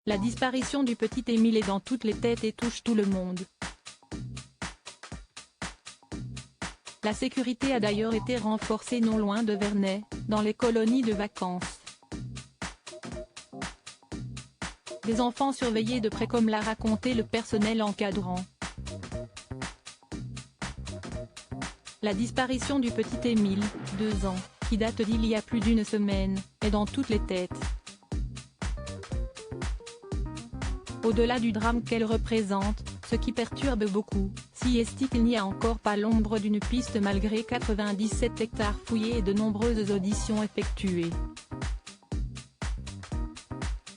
La disparition du petit Émile est dans toutes les têtes et touche tout le monde. La sécurité a d'ailleurs été renforcée non loin de Vernet, dans les colonies de vacances. Des enfants surveillés de près comme l'a raconté le personnel encadrant. La disparition du petit Émile, 2 ans, qui date d'il y a plus d'une semaine, est dans toutes les têtes. Au-delà du drame qu'elle représente, ce qui perturbe beaucoup, si est qu'il n'y a encore pas l'ombre d'une piste malgré 97 hectares fouillés et de nombreuses auditions effectuées.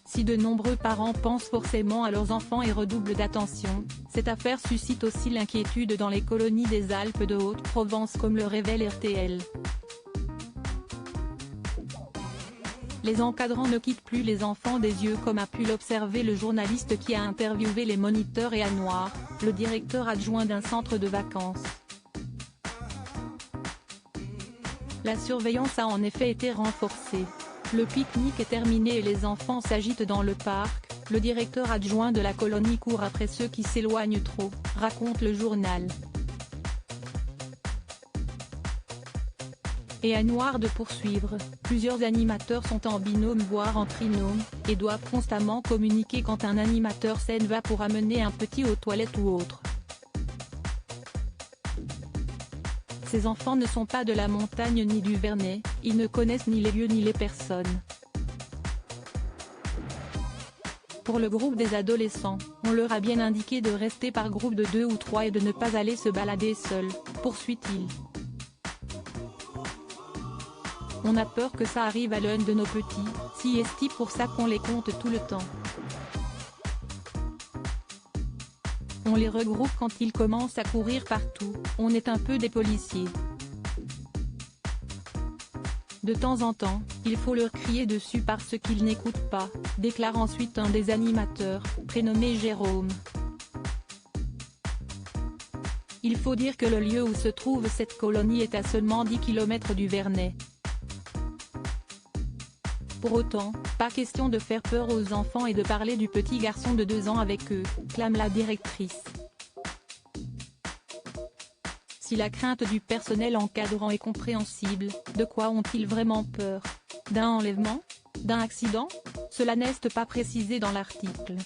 Si de nombreux parents pensent forcément à leurs enfants et redoublent d'attention, cette affaire suscite aussi l'inquiétude dans les colonies des Alpes de Haute-Provence comme le révèle RTL. Les encadrants ne quittent plus les enfants des yeux comme a pu l'observer le journaliste qui a interviewé les moniteurs et Anouar, le directeur adjoint d'un centre de vacances. La surveillance a en effet été renforcée. Le pique-nique est terminé et les enfants s'agitent dans le parc, le directeur adjoint de la colonie court après ceux qui s'éloignent trop, raconte le journal. Et Anouar de poursuivre, plusieurs animateurs sont en binôme voire en trinôme, et doivent constamment communiquer quand un animateur s'en va pour amener un petit aux toilettes ou autre. Ces enfants ne sont pas de la montagne ni du Vernet, ils ne connaissent ni les lieux ni les personnes. Pour le groupe des adolescents, on leur a bien indiqué de rester par groupe de 2 ou 3 et de ne pas aller se balader seul, poursuit-il. On a peur que ça arrive à l'un de nos petits, si est pour ça qu'on les compte tout le temps. On les regroupe quand ils commencent à courir partout, on est un peu des policiers. De temps en temps, il faut leur crier dessus parce qu'ils n'écoutent pas, déclare ensuite un des animateurs, prénommé Jérôme. Il faut dire que le lieu où se trouve cette colonie est à seulement 10 km du Vernet. Pour autant, pas question de faire peur aux enfants et de parler du petit garçon de 2 ans avec eux, clame la directrice. Si la crainte du personnel encadrant est compréhensible, de quoi ont-ils vraiment peur? D'un enlèvement? D'un accident? Cela n'est pas précisé dans l'article.